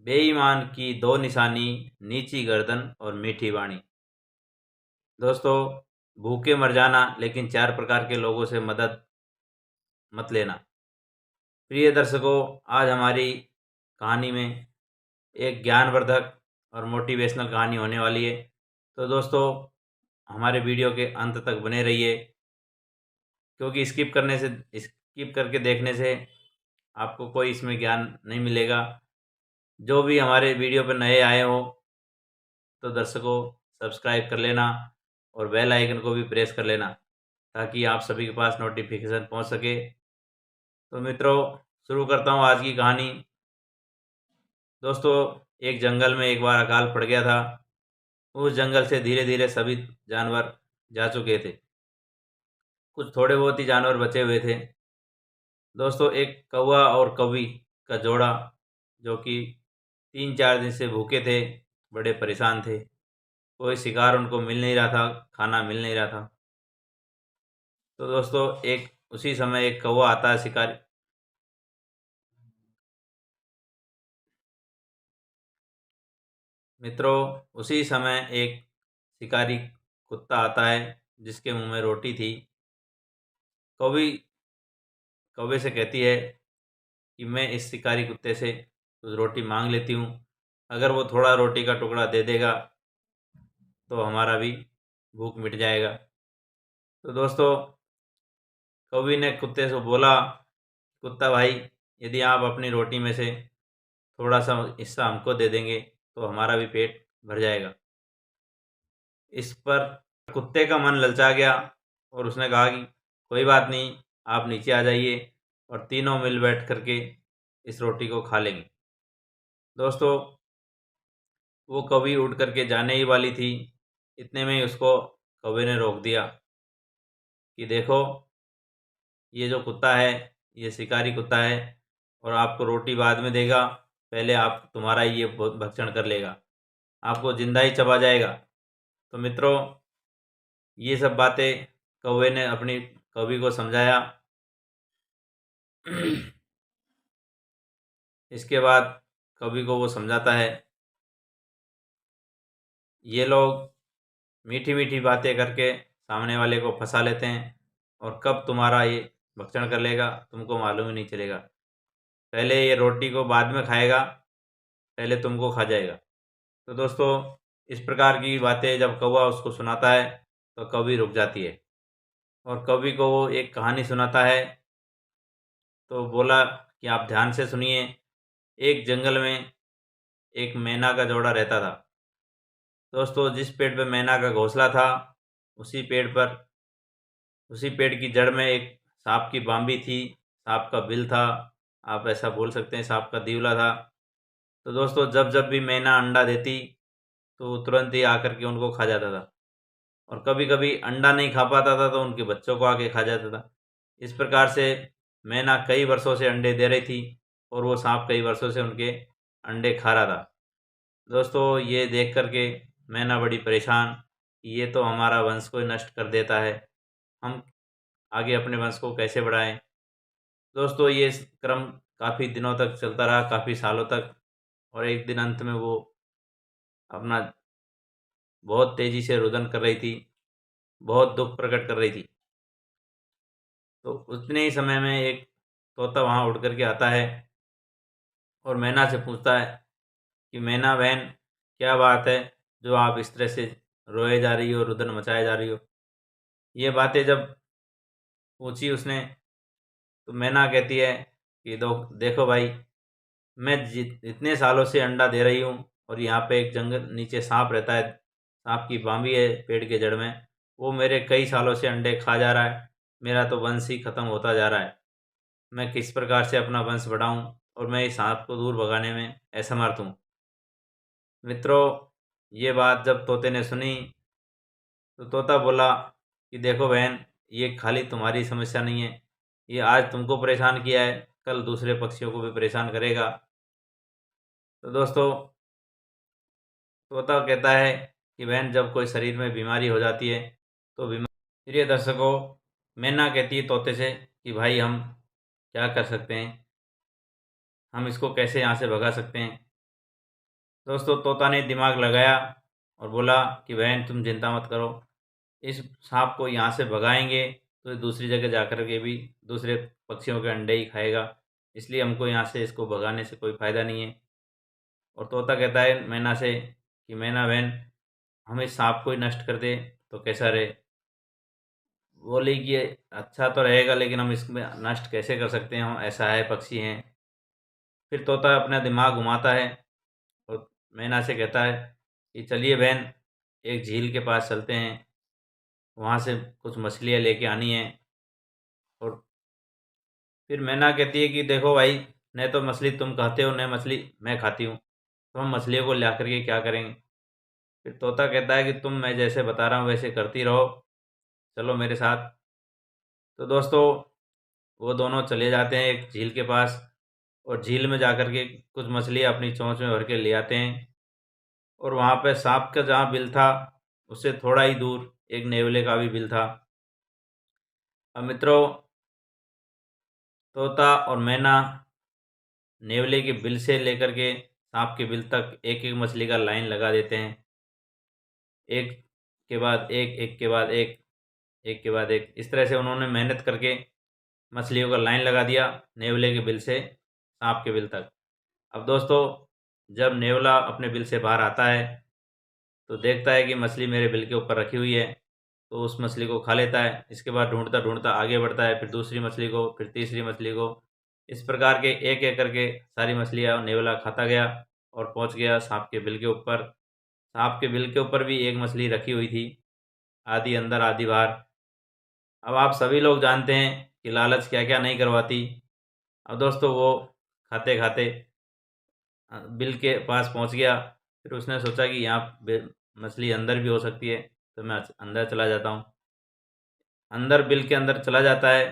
बेईमान की दो निशानी, नीची गर्दन और मीठी वाणी। दोस्तों, भूखे मर जाना लेकिन 4 प्रकार के लोगों से मदद मत लेना। प्रिय दर्शकों, आज हमारी कहानी में एक ज्ञानवर्धक और मोटिवेशनल कहानी होने वाली है। तो दोस्तों, हमारे वीडियो के अंत तक बने रहिए, क्योंकि स्किप करके देखने से आपको कोई इसमें ज्ञान नहीं मिलेगा। जो भी हमारे वीडियो पर नए आए हो तो दर्शकों सब्सक्राइब कर लेना और बेल आइकन को भी प्रेस कर लेना, ताकि आप सभी के पास नोटिफिकेशन पहुंच सके। तो मित्रों, शुरू करता हूं आज की कहानी। दोस्तों, एक जंगल में एक बार अकाल पड़ गया था। उस जंगल से धीरे धीरे सभी जानवर जा चुके थे। कुछ थोड़े बहुत ही जानवर बचे हुए थे। दोस्तों, एक कौवा और कौवी का जोड़ा, जो कि 3-4 दिन से भूखे थे, बड़े परेशान थे। कोई शिकार उनको मिल नहीं रहा था, खाना मिल नहीं रहा था। तो दोस्तों, उसी समय एक कौवा आता है शिकारी। मित्रों, उसी समय एक शिकारी कुत्ता आता है जिसके मुंह में रोटी थी। कौवी कौवे से कहती है कि मैं इस शिकारी कुत्ते से कुछ रोटी मांग लेती हूँ। अगर वो थोड़ा रोटी का टुकड़ा दे देगा तो हमारा भी भूख मिट जाएगा। तो दोस्तों, कौवी ने कुत्ते से बोला, कुत्ता भाई, यदि आप अपनी रोटी में से थोड़ा सा हिस्सा हमको दे देंगे तो हमारा भी पेट भर जाएगा। इस पर कुत्ते का मन ललचा गया और उसने कहा कि कोई बात नहीं, आप नीचे आ जाइए और तीनों मिल बैठ करके इस रोटी को खा लेंगे। दोस्तों, वो कौवी उड़ करके जाने ही वाली थी। इतने में ही उसको कौवे ने रोक दिया कि देखो, ये जो कुत्ता है ये शिकारी कुत्ता है और आपको रोटी बाद में देगा, पहले आप तुम्हारा ही ये भक्षण कर लेगा, आपको जिंदा ही चबा जाएगा। तो मित्रों, ये सब बातें कौवे ने अपनी कौवी को समझाया। इसके बाद कौवी को वो समझाता है, ये लोग मीठी मीठी बातें करके सामने वाले को फंसा लेते हैं और कब तुम्हारा ये भक्षण कर लेगा तुमको मालूम ही नहीं चलेगा। पहले ये रोटी को बाद में खाएगा, पहले तुमको खा जाएगा। तो दोस्तों, इस प्रकार की बातें जब कौवा उसको सुनाता है तो कौवी रुक जाती है और कौवी को वो एक कहानी सुनाता है। तो बोला कि आप ध्यान से सुनिए। एक जंगल में एक मैना का जोड़ा रहता था। दोस्तों, जिस पेड़ पे मैना का घोंसला था, उसी पेड़ पर उसी पेड़ की जड़ में एक सांप की बांबी थी, सांप का बिल था, आप ऐसा बोल सकते हैं, सांप का दीवला था। तो दोस्तों, जब जब भी मैना अंडा देती तो वो तुरंत ही आकर के उनको खा जाता था और कभी कभी अंडा नहीं खा पाता था तो उनके बच्चों को आके खा जाता था। इस प्रकार से मैना कई वर्षों से अंडे दे रही थी और वो सांप कई वर्षों से उनके अंडे खा रहा था। दोस्तों, ये देख करके मैना बड़ी परेशान, ये तो हमारा वंश को नष्ट कर देता है, हम आगे अपने वंश को कैसे बढ़ाएं। दोस्तों, ये क्रम काफ़ी दिनों तक चलता रहा, काफ़ी सालों तक, और एक दिन अंत में वो अपना बहुत तेज़ी से रुदन कर रही थी, बहुत दुख प्रकट कर रही थी। तो उतने ही समय में एक तोता वहाँ उड़ कर के आता है और मैना से पूछता है कि मैना बहन, क्या बात है जो आप इस तरह से रोए जा रही हो, रुदन मचाए जा रही हो। ये बातें जब पूछी उसने तो मैना कहती है कि देखो भाई, मैं इतने सालों से अंडा दे रही हूँ और यहाँ पे एक जंगल नीचे सांप रहता है, सांप की बांबी है पेड़ के जड़ में, वो मेरे कई सालों से अंडे खा जा रहा है, मेरा तो वंश ही खत्म होता जा रहा है। मैं किस प्रकार से अपना वंश बढ़ाऊं और मैं इस सांप को दूर भगाने में असमर्थ हूँ। मित्रों, ये बात जब तोते ने सुनी तो तोता बोला कि देखो बहन, ये खाली तुम्हारी समस्या नहीं है, ये आज तुमको परेशान किया है, कल दूसरे पक्षियों को भी परेशान करेगा। तो दोस्तों, तोता कहता है कि बहन, जब कोई शरीर में बीमारी हो जाती है तो प्रिय दर्शकों, मैना कहती है तोते से कि भाई, हम क्या कर सकते हैं, हम इसको कैसे यहाँ से भगा सकते हैं। दोस्तों तोता ने दिमाग लगाया और बोला कि बहन तुम चिंता मत करो, इस सांप को यहाँ से भगाएंगे तो ये दूसरी जगह जाकर के भी दूसरे पक्षियों के अंडे ही खाएगा, इसलिए हमको यहाँ से इसको भगाने से कोई फ़ायदा नहीं है। और तोता कहता है मैना से कि मैना बहन हम इस सांप को ही नष्ट कर दें तो कैसा रहे। बोली कि अच्छा तो रहेगा लेकिन हम इसमें नष्ट कैसे कर सकते हैं, हम ऐसा है पक्षी हैं। फिर तोता अपना दिमाग घुमाता है और मैना से कहता है कि चलिए बहन एक झील के पास चलते हैं, वहाँ से कुछ मछलियाँ लेके आनी हैं। और फिर मैना कहती है कि देखो भाई, न तो मछली तुम खाते हो न मछली मैं खाती हूँ, तो हम मछलियों को ला करके क्या करेंगे। फिर तोता कहता है कि तुम मैं जैसे बता रहा हूँ वैसे करती रहो, चलो मेरे साथ। तो दोस्तों वो दोनों चले जाते हैं एक झील के पास और झील में जाकर के कुछ मछलियाँ अपनी चोंच में भर के ले आते हैं। और वहाँ पे सांप का जहाँ बिल था उससे थोड़ा ही दूर एक नेवले का भी बिल था। अब मित्रों तोता और मैना नेवले के बिल से लेकर के सांप के बिल तक एक एक मछली का लाइन लगा देते हैं, एक के बाद एक, एक के बाद एक, एक के बाद एक। इस तरह से उन्होंने मेहनत करके मछलियों का लाइन लगा दिया नेवले के बिल से सांप के बिल तक। अब दोस्तों जब नेवला अपने बिल से बाहर आता है तो देखता है कि मछली मेरे बिल के ऊपर रखी हुई है, तो उस मछली को खा लेता है। इसके बाद ढूंढता ढूंढता आगे बढ़ता है, फिर दूसरी मछली को, फिर तीसरी मछली को। इस प्रकार के एक एक करके सारी मछलियाँ नेवला खाता गया और पहुंच गया सांप के बिल के ऊपर। सांप के बिल के ऊपर भी एक मछली रखी हुई थी, आधी अंदर आधी बाहर। अब आप सभी लोग जानते हैं कि लालच क्या क्या नहीं करवाती। अब दोस्तों वो खाते खाते बिल के पास पहुंच गया। फिर उसने सोचा कि यहाँ मछली अंदर भी हो सकती है, तो मैं अंदर चला जाता हूँ। अंदर बिल के अंदर चला जाता है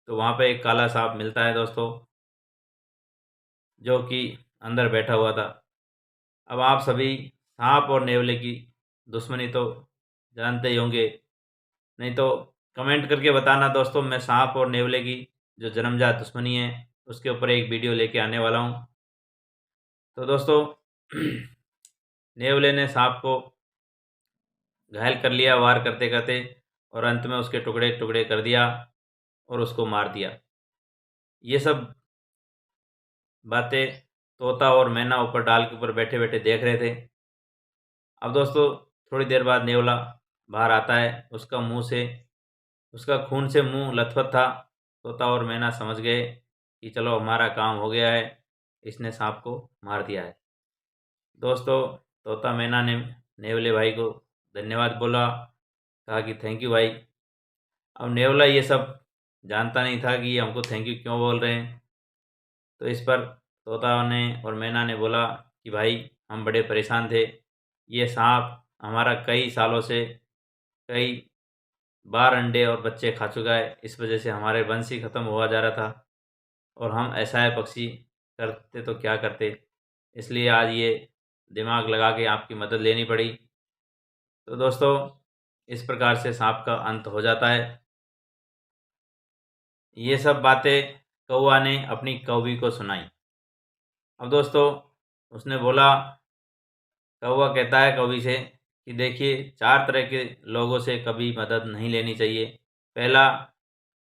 तो वहाँ पे एक काला सांप मिलता है दोस्तों, जो कि अंदर बैठा हुआ था। अब आप सभी सांप और नेवले की दुश्मनी तो जानते ही होंगे, नहीं तो कमेंट करके बताना दोस्तों। मैं सांप और नेवले की जो जन्मजात दुश्मनी है उसके ऊपर एक वीडियो लेके आने वाला हूँ। तो दोस्तों नेवले ने सांप को घायल कर लिया वार करते करते, और अंत में उसके टुकड़े टुकड़े कर दिया और उसको मार दिया। ये सब बातें तोता और मैना ऊपर डाल के ऊपर बैठे बैठे देख रहे थे। अब दोस्तों थोड़ी देर बाद नेवला बाहर आता है, उसका मुंह से, उसका खून से मुंह लथपथ था। तोता और मैना समझ गए कि चलो हमारा काम हो गया है, इसने सांप को मार दिया है। दोस्तों तोता मैना ने नेवले भाई को धन्यवाद बोला, कहा कि थैंक यू भाई। अब नेवला ये सब जानता नहीं था कि ये हमको थैंक यू क्यों बोल रहे हैं। तो इस पर तोता ने और मैना ने बोला कि भाई हम बड़े परेशान थे, ये सांप हमारा कई सालों से कई बार अंडे और बच्चे खा चुका है, इस वजह से हमारे वंश ही ख़त्म हुआ जा रहा था, और हम ऐसा है पक्षी करते तो क्या करते, इसलिए आज ये दिमाग लगा के आपकी मदद लेनी पड़ी। तो दोस्तों इस प्रकार से सांप का अंत हो जाता है। ये सब बातें कौवा ने अपनी कौवी को सुनाई। अब दोस्तों उसने बोला, कौवा कहता है कौवी से कि देखिए 4 तरह के लोगों से कभी मदद नहीं लेनी चाहिए। पहला,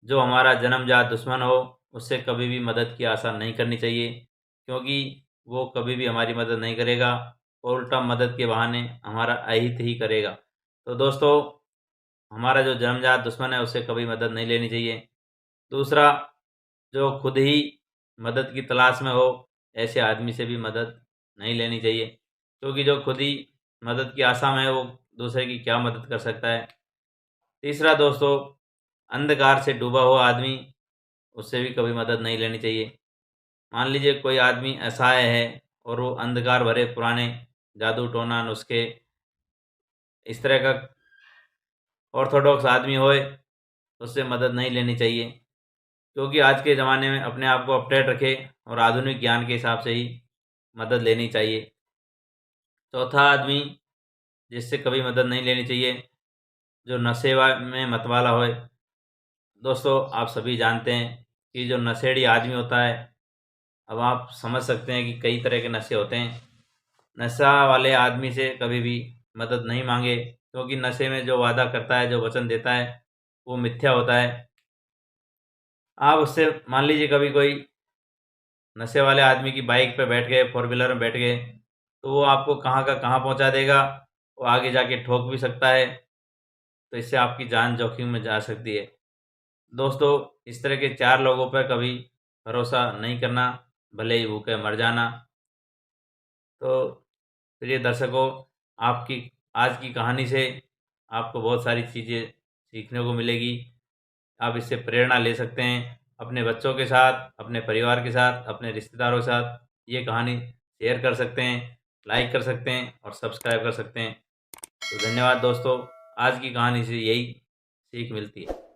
जो हमारा जन्मजात दुश्मन हो उससे कभी भी मदद की आशा नहीं करनी चाहिए, क्योंकि वो कभी भी हमारी मदद नहीं करेगा और उल्टा मदद के बहाने हमारा अहित ही करेगा। तो दोस्तों हमारा जो जन्मजात दुश्मन है उससे कभी मदद नहीं लेनी चाहिए। दूसरा, जो खुद ही मदद की तलाश में हो ऐसे आदमी से भी मदद नहीं लेनी चाहिए, क्योंकि जो खुद ही मदद की आशा में है वो दूसरे की क्या मदद कर सकता है। तीसरा दोस्तों, अंधकार से डूबा हुआ आदमी, उससे भी कभी मदद नहीं लेनी चाहिए। मान लीजिए कोई आदमी असहाय है और वो अंधकार भरे पुराने जादू टोना नुस्खे इस तरह का ऑर्थोडॉक्स आदमी होए, उससे मदद नहीं लेनी चाहिए, क्योंकि आज के ज़माने में अपने आप को अपडेट रखें और आधुनिक ज्ञान के हिसाब से ही मदद लेनी चाहिए। चौथा आदमी जिससे कभी मदद नहीं लेनी चाहिए, जो नशे में मतवाला होए। दोस्तों आप सभी जानते हैं कि जो नशेड़ी आदमी होता है, अब आप समझ सकते हैं कि कई तरह के नशे होते हैं। नशा वाले आदमी से कभी भी मदद नहीं मांगे, क्योंकि नशे में जो वादा करता है, जो वचन देता है, वो मिथ्या होता है। आप उससे मान लीजिए कभी कोई नशे वाले आदमी की बाइक पे बैठ गए, फोर व्हीलर में बैठ गए, तो वो आपको कहाँ का कहाँ पहुँचा देगा, वो आगे जाके ठोक भी सकता है, तो इससे आपकी जान जोखिम में जा सकती है। दोस्तों, इस तरह के 4 लोगों पर कभी भरोसा नहीं करना, भले ही भूखे मर जाना। तो चलिए दर्शकों, आपकी आज की कहानी से आपको बहुत सारी चीज़ें सीखने को मिलेगी। आप इससे प्रेरणा ले सकते हैं। अपने बच्चों के साथ, अपने परिवार के साथ, अपने रिश्तेदारों के साथ ये कहानी शेयर कर सकते हैं, लाइक कर सकते हैं और सब्सक्राइब कर सकते हैं। तो धन्यवाद दोस्तों, आज की कहानी से यही सीख मिलती है।